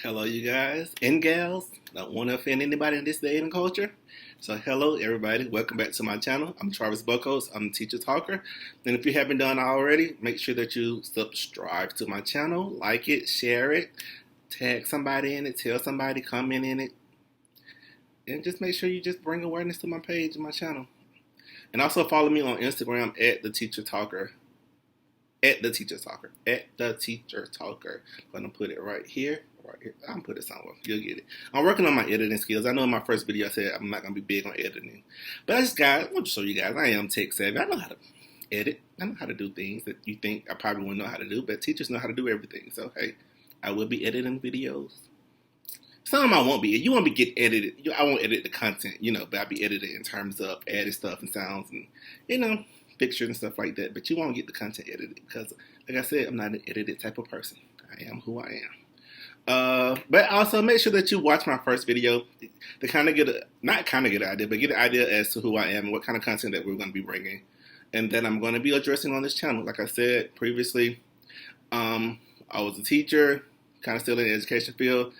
Hello, you guys and gals. Don't want to offend anybody in this day and culture. So, hello, everybody. Welcome back to my channel. I'm Travis Buckos. I'm a teacher talker. And if you haven't done already, make sure that you subscribe to my channel, like it, share it, tag somebody in it, tell somebody, comment in it, and just make sure you just bring awareness to my page and my channel. And also follow me on Instagram at the Teacher Talker. At the Teacher Talker. At the Teacher Talker. I'm gonna put it right here. Right here. I'm gonna put it somewhere. You'll get it. I'm working on my editing skills. I know in my first video I said I'm not gonna be big on editing, but I want to show you guys I am tech savvy. I know how to edit. I know how to do things that you think I probably wouldn't know how to do, but teachers know how to do everything. So hey, I will be editing videos. Some I won't be. You won't be get edited. I won't edit the content, but I'll be edited in terms of adding stuff and sounds and pictures and stuff like that. But you won't get the content edited because, like I said, I'm not an edited type of person. I am who I am. But also make sure that you watch my first video to kind of get an idea, but get an idea as to who I am and what kind of content that we're going to be bringing, and that I'm going to be addressing on this channel. Like I said previously, I was a teacher, kind of still in the education field.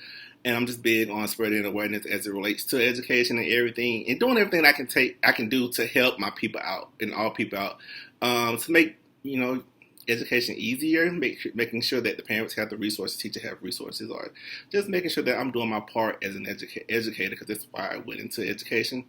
And I'm just big on spreading awareness as it relates to education and everything, and doing everything I can do to help my people out and all people out, to make education easier, making sure that the parents have the resources, teachers have resources, or just making sure that I'm doing my part as an educator, because that's why I went into education,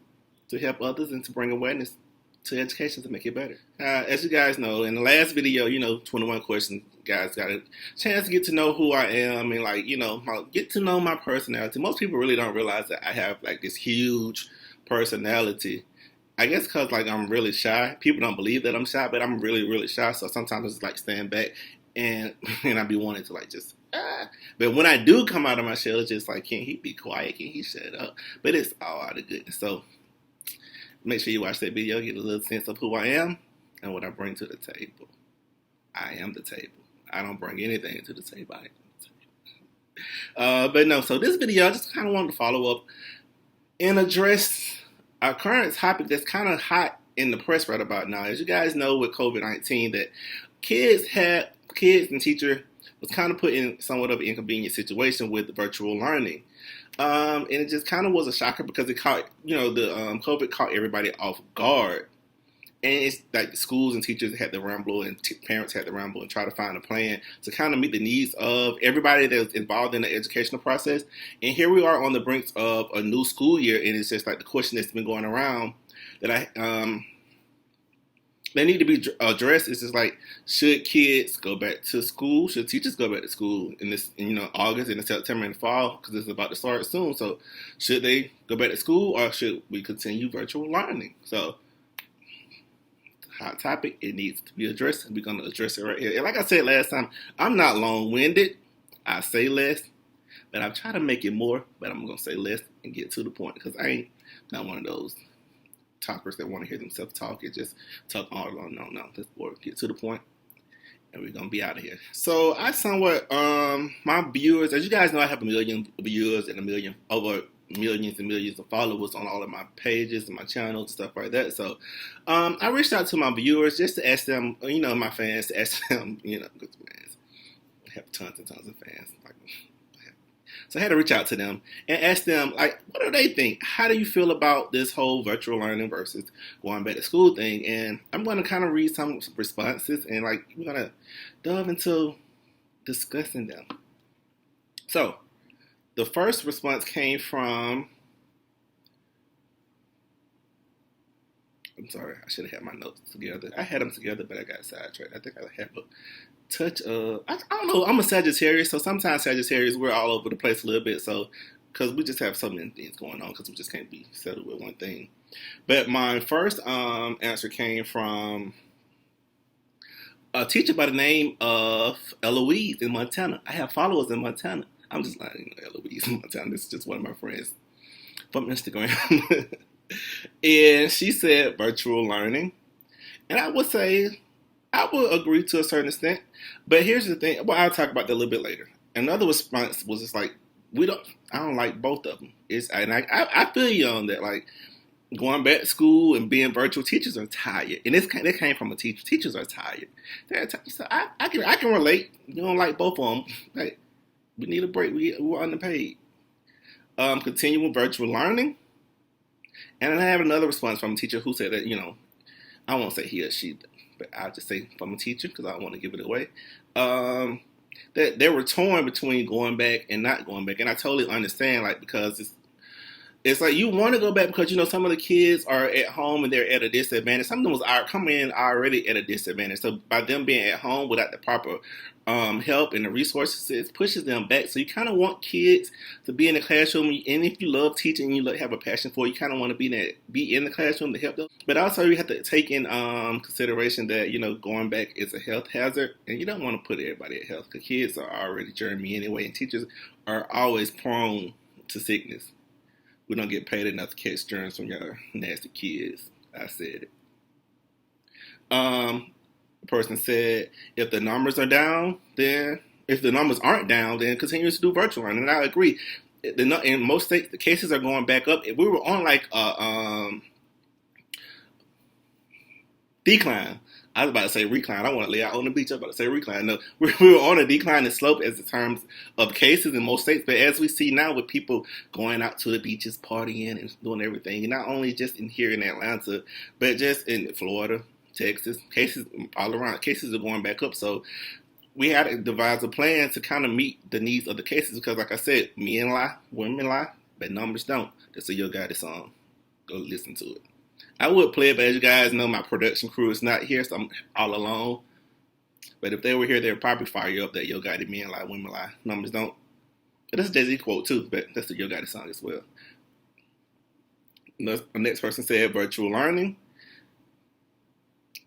to help others and to bring awareness to education to make it better. As you guys know, in the last video, 21 questions, guys got a chance to get to know who I am and get to know my personality. Most people really don't realize that I have this huge personality. I guess because I'm really shy. People don't believe that I'm shy, but I'm really, really shy. So sometimes I just stand back and I be wanting to just But when I do come out of my shell, it's just can he be quiet? Can he shut up? But it's all out of goodness. So make sure you watch that video, get a little sense of who I am and what I bring to the table. I am the table. I don't bring anything to the table. I am the table. But no, so this video, I just kind of wanted to follow up and address our current topic that's kind of hot in the press right about now. As you guys know, with COVID-19, that kids and teachers was kind of put in somewhat of an inconvenient situation with virtual learning. And it just kind of was a shocker because it caught, COVID caught everybody off guard. And it's like the schools and teachers had to ramble and parents had to ramble and try to find a plan to kind of meet the needs of everybody that was involved in the educational process. And here we are on the brink of a new school year, and it's just the question that's been going around that they need to be addressed. It's just should kids go back to school? Should teachers go back to school in this, August and September and fall, because it's about to start soon? So should they go back to school or should we continue virtual learning? So hot topic, it needs to be addressed, and we're going to address it right here. And like I said last time, I'm not long-winded. I say less, but I try to make it more, but I'm going to say less and get to the point, because I ain't not one of those talkers that want to hear themselves talk and just talk all along. No, let's get to the point, and we're going to be out of here. So I somewhat, my viewers, as you guys know, I have 1 million viewers and over millions and millions of followers on all of my pages and my channels and stuff like that. So I reached out to my viewers just to ask them, my fans, to ask them, because fans, I have tons and tons of fans. So I had to reach out to them and ask them, what do they think? How do you feel about this whole virtual learning versus going back to school thing? And I'm going to kind of read some responses, and we're going to delve into discussing them. So the first response came from, I'm sorry, I should have had my notes together. I had them together, but I got sidetracked. I think I have a touch of, I don't know, I'm a Sagittarius, so sometimes Sagittarius, we're all over the place a little bit, so, because we just have so many things going on, because we just can't be settled with one thing. But my first answer came from a teacher by the name of Eloise in Montana. I have followers in Montana. I'm just lying, Eloise in Montana. This is just one of my friends from Instagram. And she said virtual learning. And I would say, I would agree to a certain extent. But here's the thing. Well, I'll talk about that a little bit later. Another response was just I don't like both of them. I feel you on that. Going back to school and being virtual, teachers are tired. And that came from a teacher. Teachers are tired. They're tired. So I can relate. You don't like both of them. We need a break. We're underpaid. Continuing virtual learning. And I have another response from a teacher who said that, I won't say he or she, but I'll just say from a teacher because I don't want to give it away. That they were torn between going back and not going back. And I totally understand, because it's like you want to go back because some of the kids are at home and they're at a disadvantage. Some of them are coming in already at a disadvantage. So by them being at home without the proper help and the resources, it pushes them back. So you kind of want kids to be in the classroom, and if you love teaching, you have a passion for it, you kind of want to be in the classroom to help them. But also you have to take in consideration that going back is a health hazard, and you don't want to put everybody at health because kids are already germy anyway, and teachers are always prone to sickness. We don't get paid enough to catch germs from your nasty kids. I said it. The person said, if the numbers are down, if the numbers aren't down, then continue to do virtual learning. And I agree. In most states, the cases are going back up. If we were on decline. I was about to say recline. I don't want to lay out on the beach. I was about to say recline. No, we were on a declining slope as in terms of cases in most states. But as we see now with people going out to the beaches, partying and doing everything, and not only just here in Atlanta, but just in Florida, Texas, cases all around, cases are going back up. So we had to devise a plan to kind of meet the needs of the cases because, like I said, men lie, women lie, but numbers don't. That's a Yo Gotti song. Go listen to it. I would play it, but as you guys know, my production crew is not here, so I'm all alone. But if they were here, they would probably fire you up that Yo Gotti, men lie, women lie, numbers don't. But that's a Jay-Z quote too, but that's the Yo Gotti song as well. The next person said virtual learning.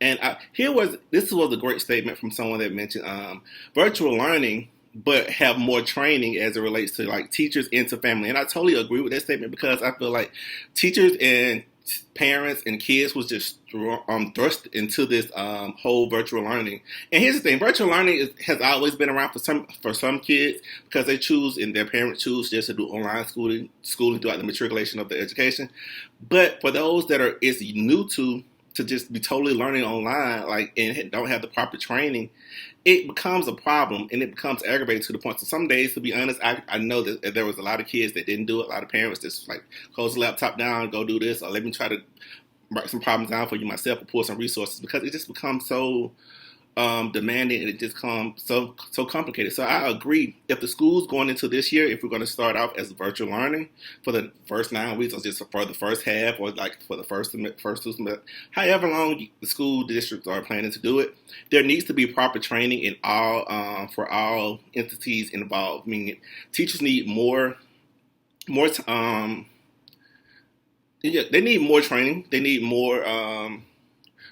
And this was a great statement from someone that mentioned virtual learning, but have more training as it relates to teachers into family. And I totally agree with that statement because I feel like teachers and parents and kids was just thrust into this whole virtual learning. And here's the thing: virtual learning has always been around for some kids because they choose and their parents choose just to do online schooling throughout the matriculation of their education. But for those that is new to just be totally learning online, and don't have the proper training, it becomes a problem and it becomes aggravating to the point. So some days, to be honest, I know that there was a lot of kids that didn't do it. A lot of parents just close the laptop down, go do this, or let me try to write some problems down for you myself or pull some resources because it just becomes so demanding and it just becomes so complicated. So I agree. If the school's going into this year, if we're going to start off as virtual learning for the first 9 weeks or just for the first half or for the first 2 semesters, however long the school districts are planning to do it, there needs to be proper training in all for all entities involved. Meaning teachers need more they need more training. They need more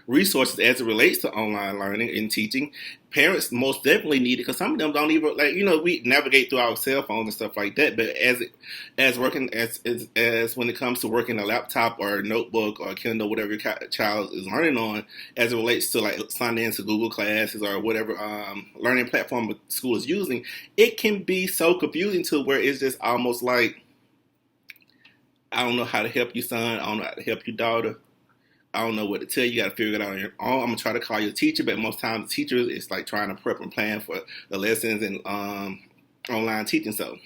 resources as it relates to online learning and teaching. Parents most definitely need it because some of them don't even we navigate through our cell phones and stuff like that. But as when it comes to working a laptop or a notebook or a Kindle, whatever your child is learning on, as it relates to signing into Google Classes or whatever learning platform the school is using, it can be so confusing to where it's just almost like, I don't know how to help you, son. I don't know how to help you, daughter. I don't know what to tell you. You got to figure it out on your own. I'm going to try to call your teacher, but most times the teachers, it's trying to prep and plan for the lessons and online teaching. So,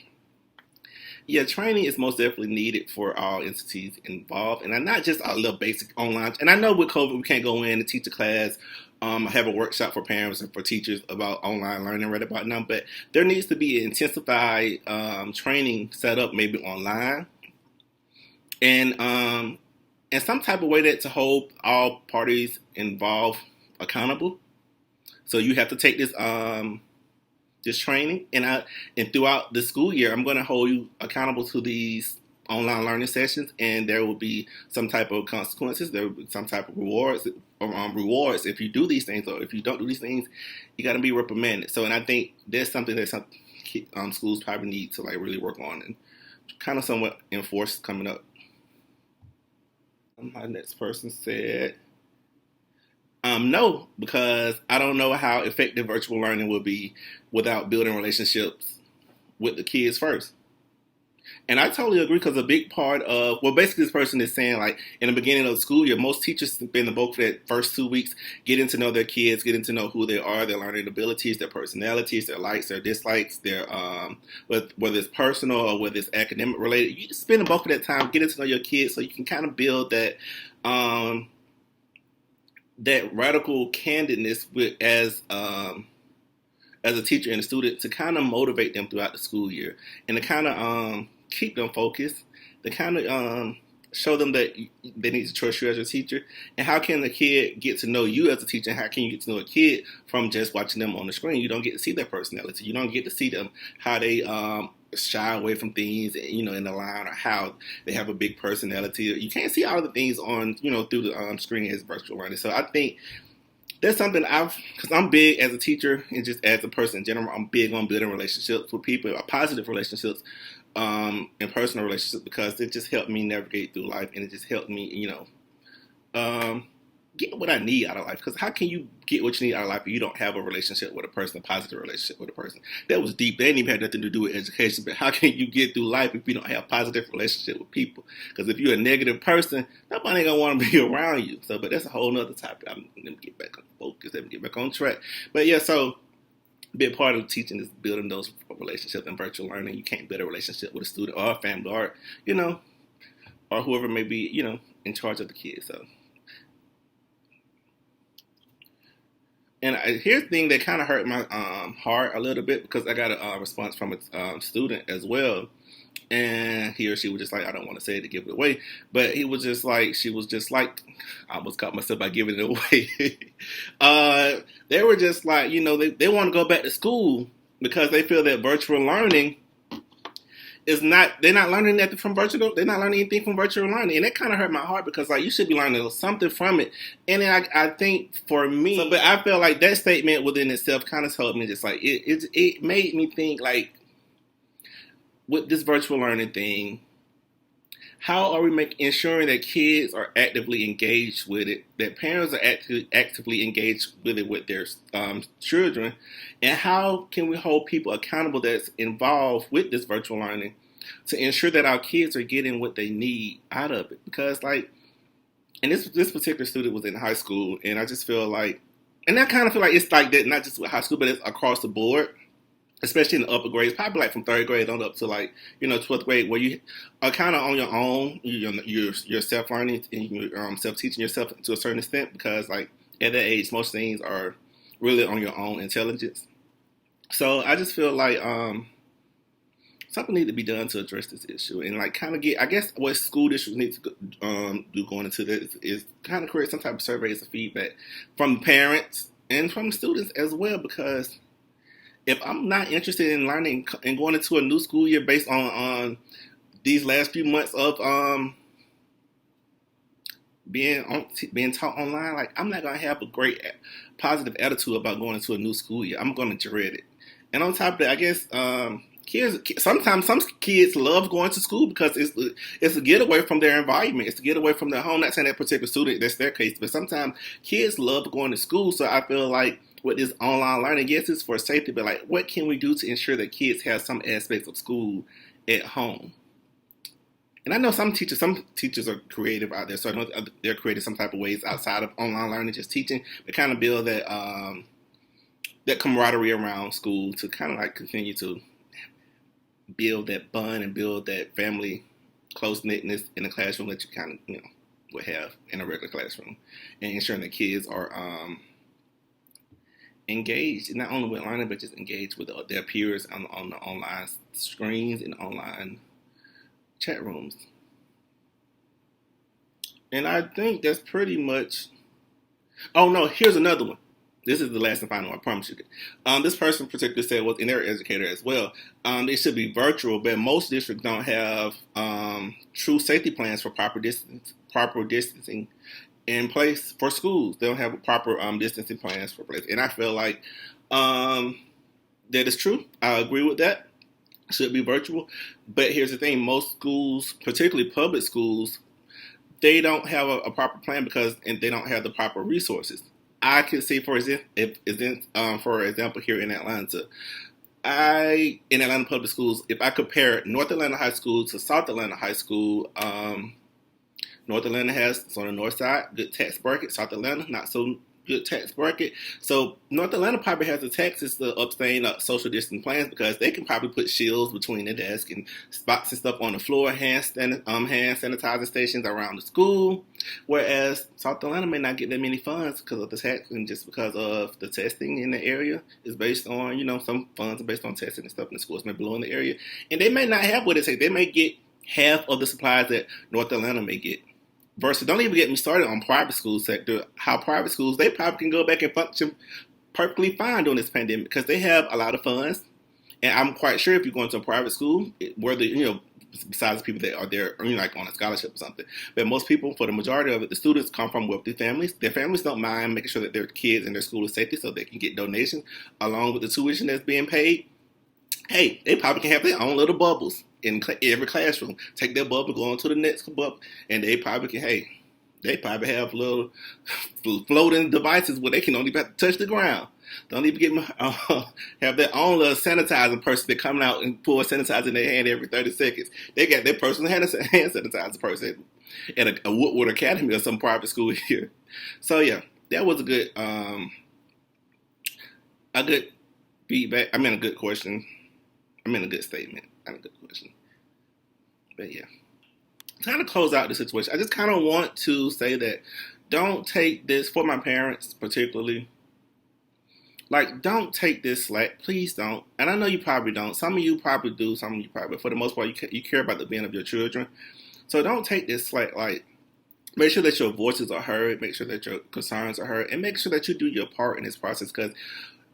yeah, training is most definitely needed for all entities involved. And not just a little basic online. And I know with COVID, we can't go in and teach a class, have a workshop for parents and for teachers about online learning right about now. But there needs to be intensified training set up maybe online. And some type of way to hold all parties involved accountable. So you have to take this training, and throughout the school year, I'm going to hold you accountable to these online learning sessions, and there will be some type of consequences. There will be some type of rewards if you do these things, or if you don't do these things, you got to be reprimanded. So, and I think there's something that some schools probably need to really work on and kind of somewhat enforce coming up. My next person said, no, because I don't know how effective virtual learning will be without building relationships with the kids first. And I totally agree because a big part of, well, basically, this person is saying, like, in the beginning of the school year, most teachers spend the bulk of that first 2 weeks getting to know their kids, getting to know who they are, their learning abilities, their personalities, their likes, their dislikes, their, whether it's personal or whether it's academic related. You spend the bulk of that time getting to know your kids so you can kind of build um, that radical candidness as a teacher and a student to kind of motivate them throughout the school year and to kind of keep them focused, to kind of show them that they need to trust you as a teacher. And how can the kid get to know you as a teacher? And how can you get to know a kid from just watching them on the screen? You don't get to see their personality. You don't get to see them how they shy away from things, you know, in the line, or how they have a big personality. You can't see all of the things on, you know, through the screen as virtual learning. So I think that's something because I'm big as a teacher and just as a person in general, I'm big on building relationships with people, positive relationships, and personal relationships, because it just helped me navigate through life, and it just helped me, you know, get what I need out of life. Because how can you get what you need out of life if you don't have a relationship with a person, a positive relationship with a person? That was deep. That didn't even have nothing to do with education. But how can you get through life if you don't have a positive relationship with people? Because if you're a negative person, nobody ain't gonna want to be around you. So, but that's a whole nother topic. Let me get back on focus. Let me get back on track. But yeah, so a big part of teaching is building those relationships in virtual learning. You can't build a relationship with a student or a family, or, you know, or whoever may be, you know, in charge of the kids. So. And here's the thing that kind of hurt my heart a little bit, because I got a response from a student as well. And he or she was just like, I don't want to say it to give it away. But he was just like, she was just like, I almost caught myself by giving it away. They were just like, you know, they want to go back to school because they feel that virtual learning they're not learning anything from virtual, they're not learning anything from virtual learning. And that kind of hurt my heart, because like, you should be learning something from it. And then I think for me, but I feel like that statement within itself kind of told me, just like, it made me think, like, with this virtual learning thing, how are we ensuring that kids are actively engaged with it, that parents are actively engaged with it with their children, and how can we hold people accountable that's involved with this virtual learning to ensure that our kids are getting what they need out of it? Because, like, and this particular student was in high school, and I just feel like, and I kind of feel like it's like that, not just with high school, but it's across the board, especially in the upper grades, probably like from third grade on up to, like, you know, 12th grade, where you are kind of on your own, you're self-learning and you're self-teaching yourself to a certain extent, because, like, at that age, most things are really on your own intelligence. So I just feel like something needs to be done to address this issue, and, like, kind of get, I guess what school districts need to do going into this is kind of create some type of surveys of feedback from parents and from students as well, because if I'm not interested in learning and going into a new school year based on these last few months of being taught online, like, I'm not gonna have a great positive attitude about going into a new school year. I'm gonna dread it. And on top of that, I guess sometimes some kids love going to school because it's a getaway from their environment. It's a getaway from their home. Not saying that particular student, that's their case, but sometimes kids love going to school. So I feel like with this online learning, yes, it's for safety, but, like, what can we do to ensure that kids have some aspects of school at home? And I know some teachers are creative out there, so I know they're creating some type of ways outside of online learning, just teaching, to kind of build that camaraderie around school, to kind of, like, continue to build that bond and build that family close-knitness in the classroom that you kind of, you know, would have in a regular classroom, and ensuring that kids are engaged, not only with learning, but just engaged with their peers on the online screens and online chat rooms. And I think that's pretty much. Oh no, here's another one. This is the last and final one, I promise you. This person in particular said, well, and they're an educator as well, it should be virtual, but most districts don't have true safety plans for proper distancing in place for schools. They don't have proper distancing plans for place. And I feel like that is true. I agree with that. It should be virtual. But here's the thing. Most schools, particularly public schools, they don't have a proper plan because they don't have the proper resources. I could say, for example, here in Atlanta, In Atlanta public schools, if I compare North Atlanta High School to South Atlanta High School, North Atlanta has, it's on the north side, good tax bracket. South Atlanta, not so good tax bracket. So North Atlanta probably has the taxes to abstain social distance plans because they can probably put shields between the desk and spots and stuff on the floor, hand sanitizer stations around the school. Whereas South Atlanta may not get that many funds because of the tax and just because of the testing in the area is based on, some funds are based on testing and stuff in the schools may below in the area. And they may not have what it takes. They may get half of the supplies that North Atlanta may get. Versus, don't even get me started on private school sector. How private schools, they probably can go back and function perfectly fine during this pandemic because they have a lot of funds. And I'm quite sure if you're going to a private school, whether, besides the people that are there, like on a scholarship or something, but most people, for the majority of it, the students come from wealthy families. Their families don't mind making sure that their kids and their school is safety so they can get donations along with the tuition that's being paid. Hey, they probably can have their own little bubbles in every classroom. Take their bubble, go on to the next bubble, and they probably have little floating devices where they can only have to touch the ground. Don't even have their own little sanitizing person that come out and pour sanitizer in their hand every 30 seconds. They got their personal hand sanitizer person at a Woodward Academy or some private school here. So yeah, that was a good feedback. I mean, a good question. I mean, a good statement. Not a good question. But yeah. To kind of close out the situation, I just kind of want to say that don't take this, for my parents particularly, like, don't take this slack. Please don't. And I know you probably don't. Some of you probably do. Some of you probably, but for the most part, you care about the being of your children. So don't take this slack. Like, make sure that your voices are heard. Make sure that your concerns are heard. And make sure that you do your part in this process because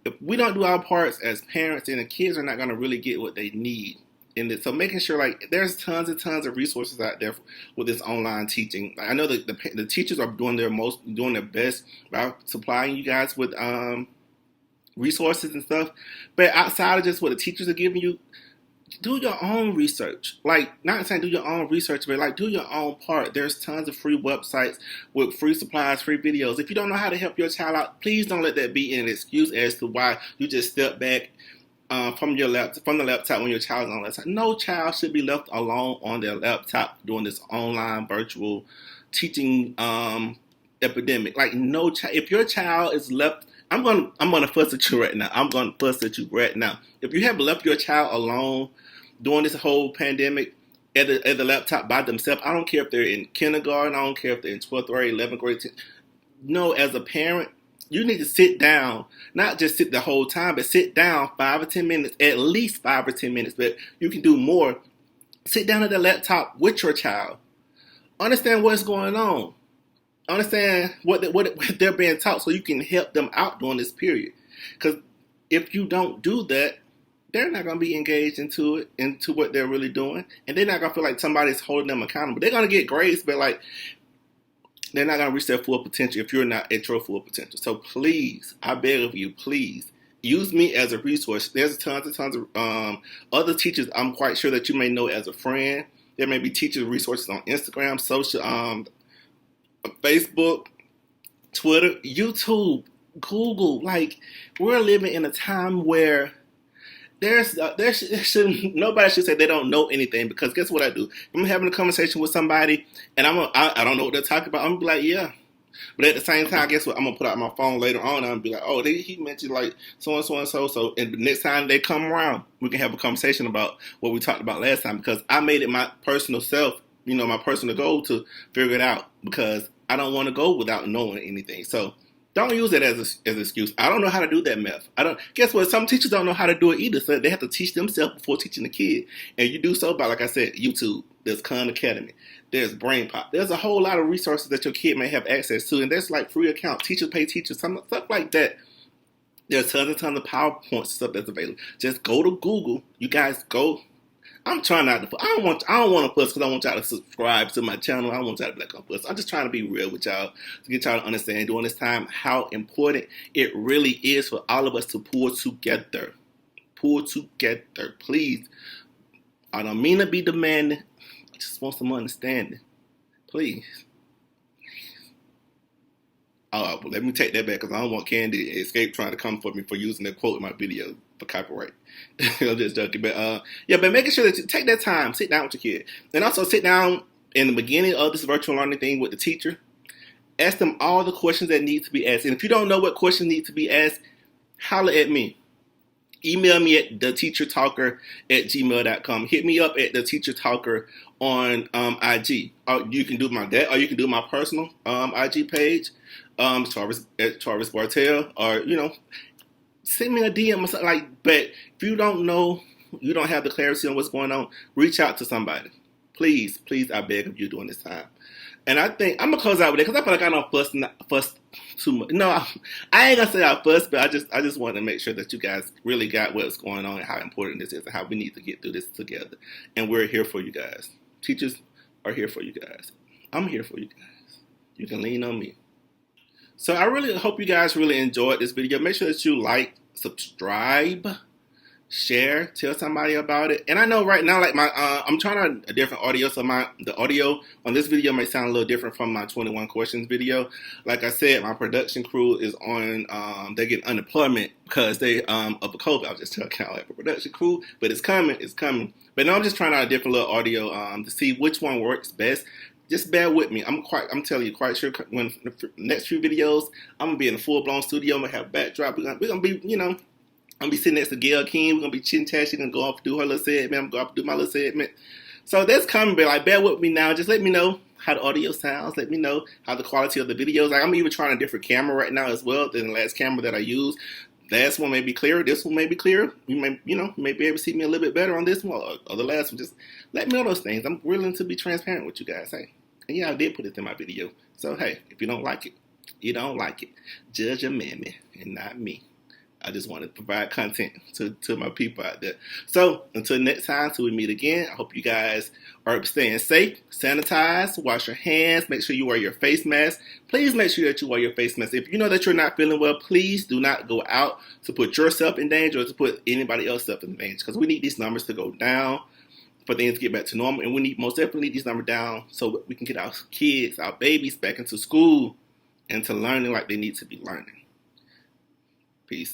if we don't do our parts as parents, then the kids are not going to really get what they need in this. So making sure, like, there's tons and tons of resources out there with this online teaching. I know that the teachers are doing their best by supplying you guys with resources and stuff. But outside of just what the teachers are giving you, do your own research. Like, not saying do your own research, but like do your own part. There's tons of free websites with free supplies, free videos. If you don't know how to help your child out, please don't let that be an excuse as to why you just step back from the laptop when your child is on the laptop. No child should be left alone on their laptop during this online virtual teaching epidemic. Like, no child. If your child is left, I'm gonna fuss at you right now. I'm gonna fuss at you right now. If you have left your child alone during this whole pandemic at the laptop by themselves, I don't care if they're in kindergarten, I don't care if they're in 12th grade, 11th grade. No, as a parent, you need to sit down, not just sit the whole time, but sit down 5 or 10 minutes, at least 5 or 10 minutes, but you can do more. Sit down at the laptop with your child. Understand what's going on. Understand what they're being taught so you can help them out during this period. Because if you don't do that, they're not going to be engaged into what they're really doing. And they're not going to feel like somebody's holding them accountable. They're going to get grades, but like, they're not going to reach their full potential if you're not at your full potential. So please, I beg of you, please, use me as a resource. There's tons and tons of other teachers I'm quite sure that you may know as a friend. There may be teacher resources on Instagram, social, Facebook, Twitter, YouTube, Google. Like, we're living in a time where nobody should say they don't know anything, because guess what I do? I'm having a conversation with somebody and I don't know what they're talking about. I'm gonna be like, yeah. But at the same time, guess what? I'm gonna put out my phone later on and I'm gonna be like, oh, he mentioned like so and so and so. So, and the next time they come around, we can have a conversation about what we talked about last time, because I made it my personal self, my personal goal to figure it out, because I don't want to go without knowing anything. So don't use it as an excuse. I don't know how to do that math. Guess what? Some teachers don't know how to do it either. So they have to teach themselves before teaching the kid. And you do so by, like I said, YouTube. There's Khan Academy. There's BrainPop. There's a whole lot of resources that your kid may have access to. And there's like free accounts. Teachers pay teachers. Stuff like that. There's tons and tons of PowerPoint stuff that's available. Just go to Google. You guys go. I'm trying not to. I don't want to fuss, because I want y'all to subscribe to my channel. I don't want y'all to be like, I'm fuss. I'm just trying to be real with y'all to get y'all to understand during this time how important it really is for all of us to pull together. Pull together, please. I don't mean to be demanding. I just want some understanding, please. Oh, well, let me take that back, because I don't want Candy Escape trying to come for me for using that quote in my video. for copyright. I'm just joking, but but making sure that you take that time, sit down with your kid, and also sit down in the beginning of this virtual learning thing with the teacher. Ask them all the questions that need to be asked, and if you don't know what questions need to be asked, holler at me. Email me at theteachertalker@gmail.com. Hit me up at theteachertalker on IG. Or you can do or you can do my personal IG page, Travis Bartel, or send me a DM or something like. But if you don't know, you don't have the clarity on what's going on, reach out to somebody. Please, I beg of you during this time. And I think I'm gonna close out with it because I feel like I don't fuss too much. No, I ain't gonna say I fuss, but I just want to make sure that you guys really got what's going on and how important this is and how we need to get through this together. And we're here for you guys. Teachers are here for you guys. I'm here for you guys. You can lean on me. So I really hope you guys really enjoyed this video. Make sure that you like, subscribe, share, tell somebody about it. And I know right now, like I'm trying a different audio, so the audio on this video may sound a little different from my 21 questions video. Like I said, my production crew is on, they get unemployment because they of the COVID. I was just telling kind of like the production crew, but it's coming. But now I'm just trying out a different little audio to see which one works best. Just bear with me. I'm telling you, quite sure when the next few videos, I'm gonna be in a full-blown studio. I'm gonna have a backdrop. We're gonna be, I'm gonna be sitting next to Gail King. We're gonna be chit chatting. She's gonna go off and do her little segment. I'm gonna go off and do my little segment. So that's coming, but like bear with me now. Just let me know how the audio sounds. Let me know how the quality of the videos. Like I'm even trying a different camera right now as well than the last camera that I used. Last one may be clearer. This one may be clearer. You may be able to see me a little bit better on this one or the last one. Just let me know those things. I'm willing to be transparent with you guys. Hey, and yeah, I did put it in my video. So hey, if you don't like it, you don't like it. Judge a mammy and not me. I just want to provide content to my people out there. So until next time, till we meet again, I hope you guys are staying safe, sanitize, wash your hands, make sure you wear your face mask. Please make sure that you wear your face mask. If you know that you're not feeling well, please do not go out to put yourself in danger or to put anybody else in danger, because we need these numbers to go down for things to get back to normal. And we most definitely need these numbers down so we can get our kids, our babies back into school and to learning like they need to be learning. Peace.